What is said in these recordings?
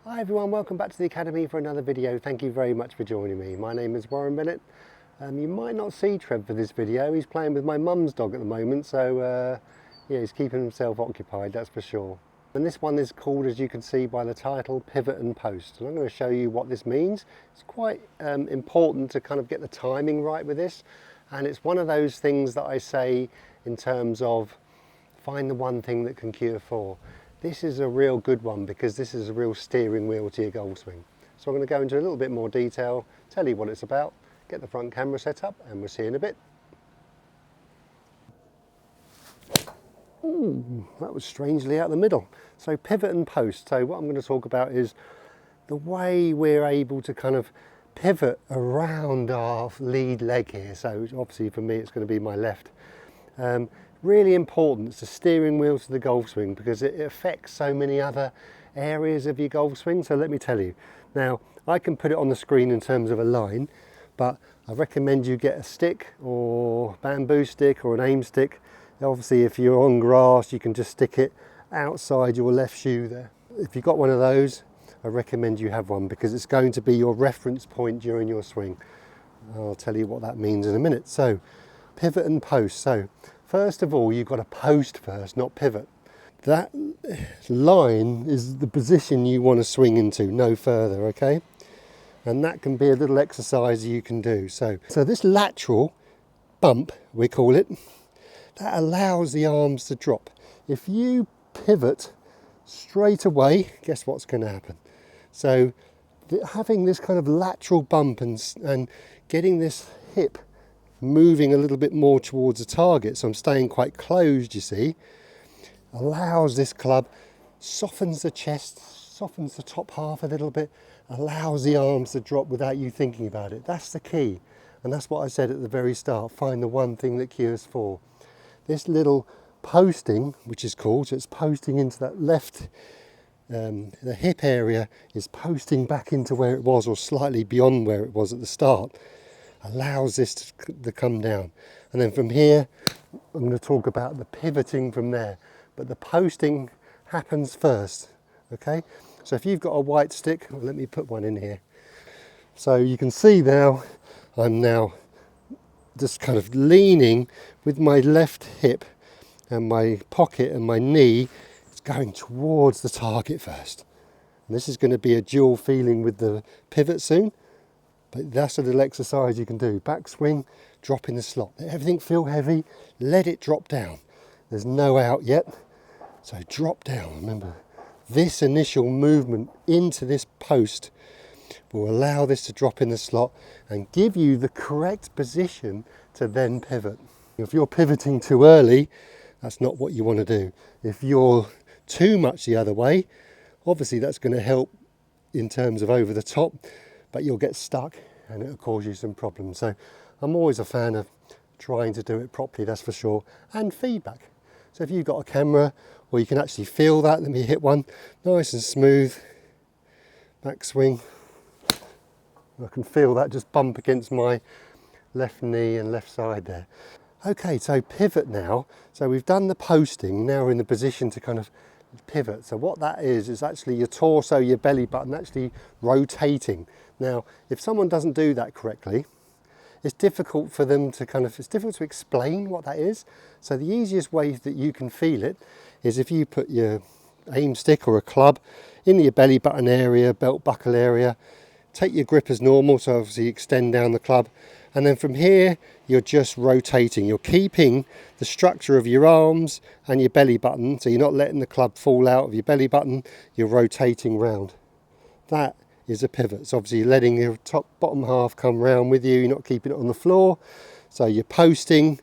Hi everyone, welcome back to the Academy for another video. Thank you very much for joining me. My name is Warren Bennett. You might not see Trev for this video. He's playing with my mum's dog at the moment, so yeah, he's keeping himself occupied, that's for sure. And this one is called, as you can see by the title, Pivot and Post. And I'm going to show you what this means. It's quite important to kind of get the timing right with this. And it's one of those things that I say in terms of find the one thing that can cure four. This is a real good one because this is a real steering wheel to your golf swing. So I'm going to go into a little bit more detail, tell you what it's about, get the front camera set up, and we'll see you in a bit. Ooh, that was strangely out the middle. So pivot and post. So what I'm going to talk about is the way we're able to kind of pivot around our lead leg here. So obviously for me it's going to be my left. Really important, it's the steering wheel to the golf swing because it affects so many other areas of your golf swing. So let me tell you. Now, I can put it on the screen in terms of a line, but I recommend you get a stick or bamboo stick or an aim stick. Obviously, if you're on grass, you can just stick it outside your left shoe there. If you've got one of those, I recommend you have one because it's going to be your reference point during your swing. I'll tell you what that means in a minute. So, pivot and post. So, first of all, you've got to post first, not pivot. That line is the position you want to swing into, no further, okay? And that can be a little exercise you can do. So this lateral bump, we call it, that allows the arms to drop. If you pivot straight away, guess what's going to happen? So having this kind of lateral bump and getting this hip moving a little bit more towards the target, so I'm staying quite closed, you see, allows this club, softens the chest, softens the top half a little bit, allows the arms to drop without you thinking about it. That's the key, and that's what I said at the very start, find the one thing that cures four. This little posting, which is called, so it's posting into that left, the hip area is posting back into where it was or slightly beyond where it was at the start, allows this to come down. And then from here, I'm going to talk about the pivoting from there. But the posting happens first, okay? So if you've got a white stick, well, let me put one in here. So you can see now, I'm now just kind of leaning with my left hip and my pocket and my knee. It's going towards the target first. And this is going to be a dual feeling with the pivot soon. But that's a little exercise you can do. Backswing, drop in the slot. Let everything feel heavy, let it drop down. There's no out yet, so drop down. Remember, this initial movement into this post will allow this to drop in the slot and give you the correct position to then pivot. If you're pivoting too early, that's not what you want to do. If you're too much the other way, obviously that's going to help in terms of over the top, but you'll get stuck and it'll cause you some problems. So I'm always a fan of trying to do it properly, that's for sure, and feedback. So if you've got a camera or you can actually feel that, let me hit one, nice and smooth, backswing. I can feel that just bump against my left knee and left side there. Okay, so pivot now. So we've done the posting, now we're in the position to kind of pivot. So what that is actually your torso, your belly button actually rotating. Now, if someone doesn't do that correctly, it's difficult for them to it's difficult to explain what that is. So the easiest way that you can feel it is if you put your aim stick or a club in your belly button area, belt buckle area, take your grip as normal, so obviously extend down the club, and then from here you're just rotating. You're keeping the structure of your arms and your belly button, so you're not letting the club fall out of your belly button, you're rotating round. That is a pivot. So obviously you're letting your bottom half come round with you, you're not keeping it on the floor, so you're posting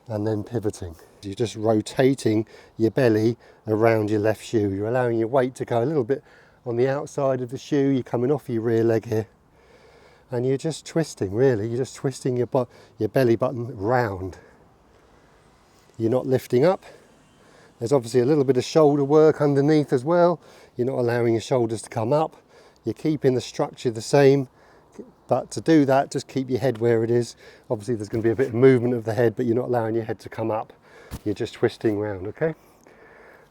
and then pivoting. You're just rotating your belly around your left shoe. You're allowing your weight to go a little bit on the outside of the shoe, you're coming off your rear leg here, and you're just twisting, really. You're just twisting your belly button round. You're not lifting up. There's obviously a little bit of shoulder work underneath as well. You're not allowing your shoulders to come up. You're keeping the structure the same, but to do that, just keep your head where it is. Obviously there's going to be a bit of movement of the head, but you're not allowing your head to come up. You're just twisting round, okay?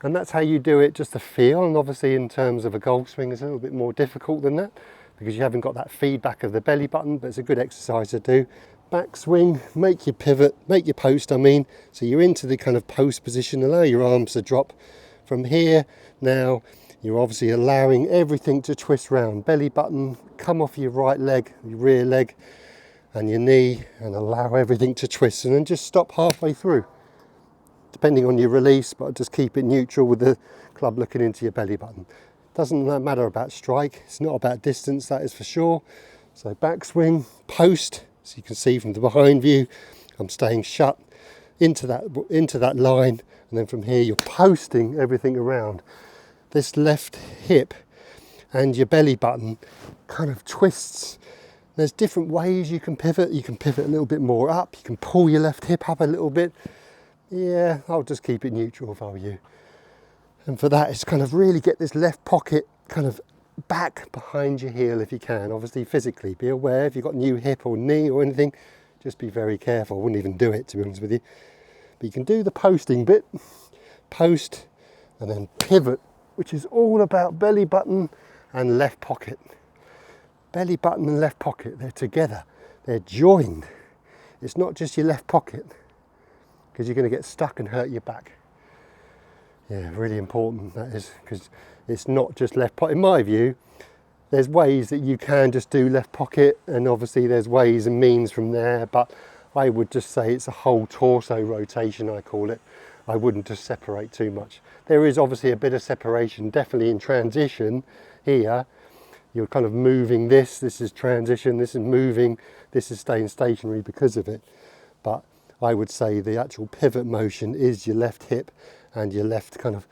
And that's how you do it, just a feel. And obviously in terms of a golf swing, it's a little bit more difficult than that because you haven't got that feedback of the belly button, but it's a good exercise to do. Back swing, make your pivot, make your post, so you're into the kind of post position, allow your arms to drop from here. Now you're obviously allowing everything to twist round, belly button, come off your right leg, your rear leg and your knee, and allow everything to twist, and then just stop halfway through, depending on your release, but just keep it neutral with the club looking into your belly button. Doesn't matter about strike, it's not about distance, that is for sure. So backswing, post, so you can see from the behind view, I'm staying shut into that line, and then from here you're posting everything around. This left hip and your belly button kind of twists. There's different ways you can pivot. You can pivot a little bit more up, you can pull your left hip up a little bit. Yeah, I'll just keep it neutral if I were you. And for that, it's kind of really get this left pocket kind of back behind your heel if you can. Obviously physically, be aware if you've got new hip or knee or anything, just be very careful. I wouldn't even do it, to be honest with you. But you can do the posting bit, post, and then pivot, which is all about belly button and left pocket. Belly button and left pocket, they're together, they're joined. It's not just your left pocket, because you're going to get stuck and hurt your back. Yeah, really important that is, because it's not just left pocket. In my view, there's ways that you can just do left pocket, and obviously there's ways and means from there, but I would just say it's a whole torso rotation, I call it. I wouldn't just separate too much. There is obviously a bit of separation, definitely in transition here. You're kind of moving this is transition, this is moving, this is staying stationary because of it. But I would say the actual pivot motion is your left hip and your left kind of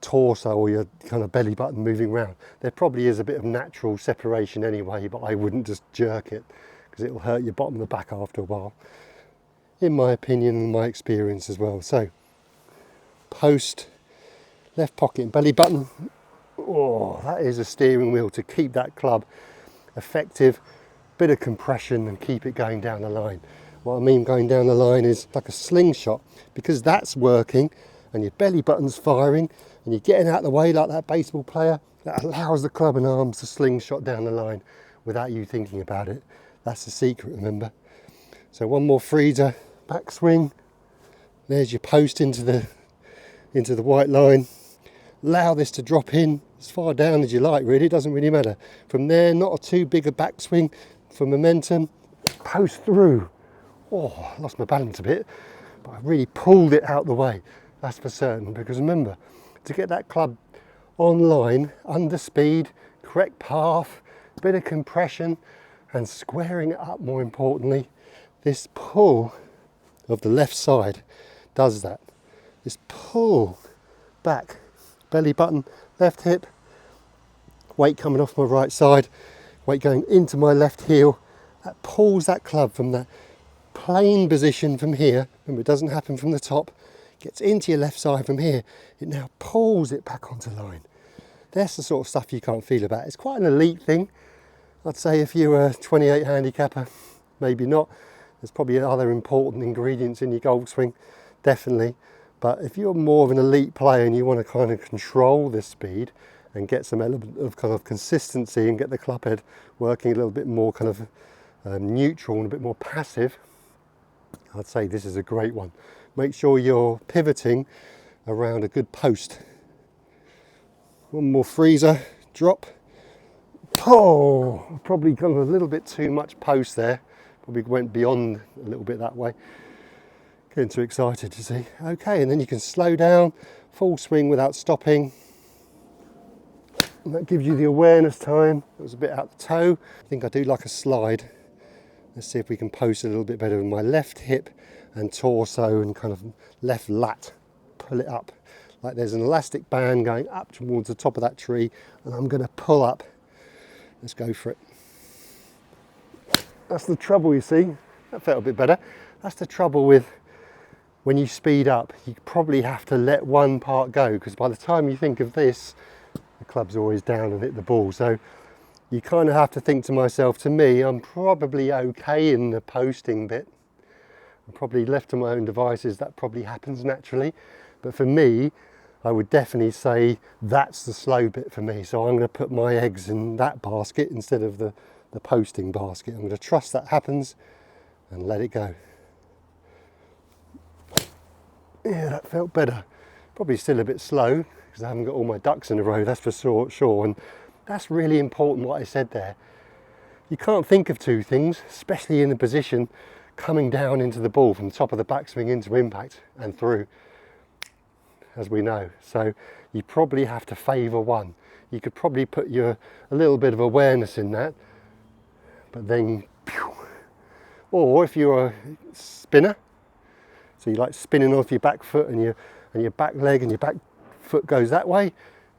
torso or your kind of belly button moving around. There probably is a bit of natural separation anyway, but I wouldn't just jerk it because it will hurt your bottom of the back after a while, in my opinion and my experience as well. So post, left pocket and belly button. Oh, that is a steering wheel to keep that club effective. Bit of compression and keep it going down the line. What I mean going down the line is like a slingshot, because that's working and your belly button's firing and you're getting out of the way like that baseball player. That allows the club and arms to slingshot down the line without you thinking about it. That's the secret, remember. So one more freezer, backswing. There's your post into the white line. Allow this to drop in as far down as you like, really, it doesn't really matter. From there, not too big a backswing for momentum. Post through. Oh, I lost my balance a bit, but I really pulled it out the way, that's for certain, because remember, to get that club online, under speed, correct path, bit of compression, and squaring it up more importantly, this pull of the left side does that. This pull back, belly button, left hip, weight coming off my right side, weight going into my left heel, that pulls that club from that plane position from here. Remember, it doesn't happen from the top, gets into your left side from here, it now pulls it back onto line. That's the sort of stuff you can't feel about. It's quite an elite thing. I'd say if you were a 28 handicapper, maybe not. There's probably other important ingredients in your golf swing, definitely. But if you're more of an elite player and you want to kind of control this speed and get some element of kind of consistency and get the club head working a little bit more kind of neutral and a bit more passive, I'd say this is a great one. Make sure you're pivoting around a good post. One more freezer, drop. Oh, probably got a little bit too much post there. Probably went beyond a little bit that way. Getting too excited to see. Okay, and then you can slow down, full swing without stopping. And that gives you the awareness time. It was a bit out the toe. I think I do like a slide. Let's see if we can post a little bit better with my left hip and torso and kind of left lat. Pull it up. Like there's an elastic band going up towards the top of that tree, and I'm going to pull up. Let's go for it. That's the trouble, you see. That felt a bit better. That's the trouble with when you speed up. You probably have to let one part go, because by the time you think of this, the club's always down and hit the ball. So you kind of have to think to myself, to me, I'm probably okay in the posting bit. I'm probably left to my own devices, that probably happens naturally. But for me, I would definitely say that's the slow bit for me. So I'm going to put my eggs in that basket instead of the posting basket. I'm going to trust that happens and let it go. Yeah, that felt better. Probably still a bit slow because I haven't got all my ducks in a row, that's for sure. And that's really important what I said there. You can't think of two things, especially in the position coming down into the ball from the top of the backswing into impact and through, as we know. So you probably have to favour one. You could probably put a little bit of awareness in that, but then, or if you're a spinner, so you like spinning off your back foot and your back leg and your back foot goes that way,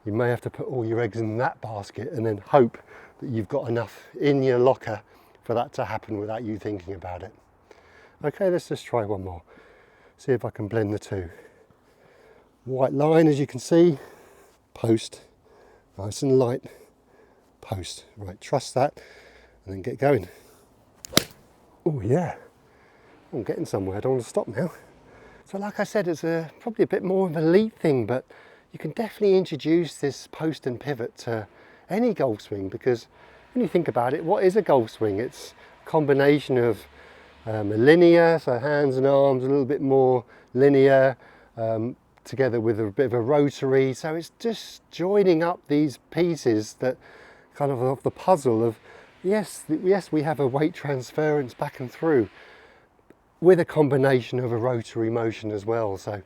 you may have to put all your eggs in that basket and then hope that you've got enough in your locker for that to happen without you thinking about it. Okay, let's just try one more. See if I can blend the two. White line, as you can see, post, nice and light, post. Right, trust that and then get going. Oh yeah, I'm getting somewhere, I don't want to stop now. So like I said, it's probably a bit more of an elite thing, but you can definitely introduce this post and pivot to any golf swing, because when you think about it, what is a golf swing? It's a combination of a linear, so hands and arms a little bit more linear, together with a bit of a rotary. So it's just joining up these pieces that kind of the puzzle of, yes, we have a weight transference back and through, with a combination of a rotary motion as well. So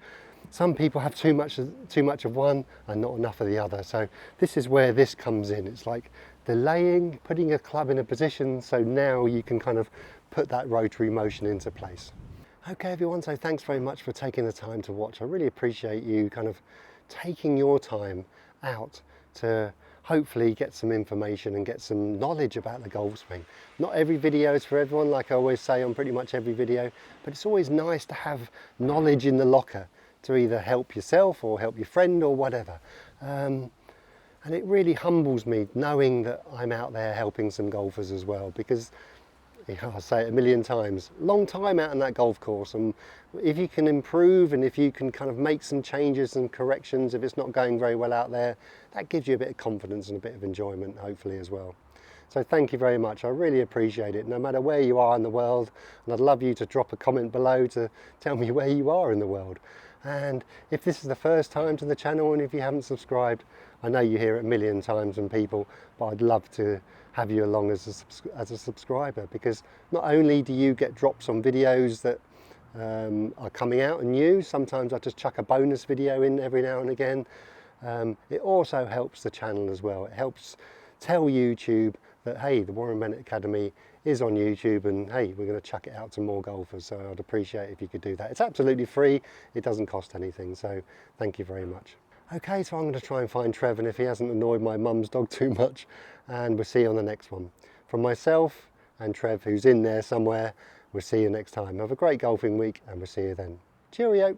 some people have too much of one and not enough of the other. So this is where this comes in. It's like delaying, putting a club in a position so now you can kind of put that rotary motion into place. Okay everyone, so thanks very much for taking the time to watch. I really appreciate you kind of taking your time out to hopefully get some information and get some knowledge about the golf swing. Not every video is for everyone, like I always say on pretty much every video, but it's always nice to have knowledge in the locker to either help yourself or help your friend or whatever. And it really humbles me knowing that I'm out there helping some golfers as well, because I say it a million times, long time out on that golf course, and if you can improve and if you can kind of make some changes and corrections if it's not going very well out there, that gives you a bit of confidence and a bit of enjoyment hopefully as well. So thank you very much, I really appreciate it, no matter where you are in the world, and I'd love you to drop a comment below to tell me where you are in the world. And if this is the first time to the channel and if you haven't subscribed, I know you hear it a million times from people, but I'd love to have you along as a subscriber, because not only do you get drops on videos that are coming out and new, sometimes I just chuck a bonus video in every now and again, it also helps the channel as well. It helps tell YouTube that hey, the Warren Bennett Academy is on YouTube, and hey, we're going to chuck it out to more golfers. So I'd appreciate if you could do that. It's absolutely free, it doesn't cost anything, so thank you very much. Okay, so I'm going to try and find Trev, and if he hasn't annoyed my mum's dog too much, and we'll see you on the next one. From myself and Trev, who's in there somewhere, we'll see you next time. Have a great golfing week, and we'll see you then. Cheerio.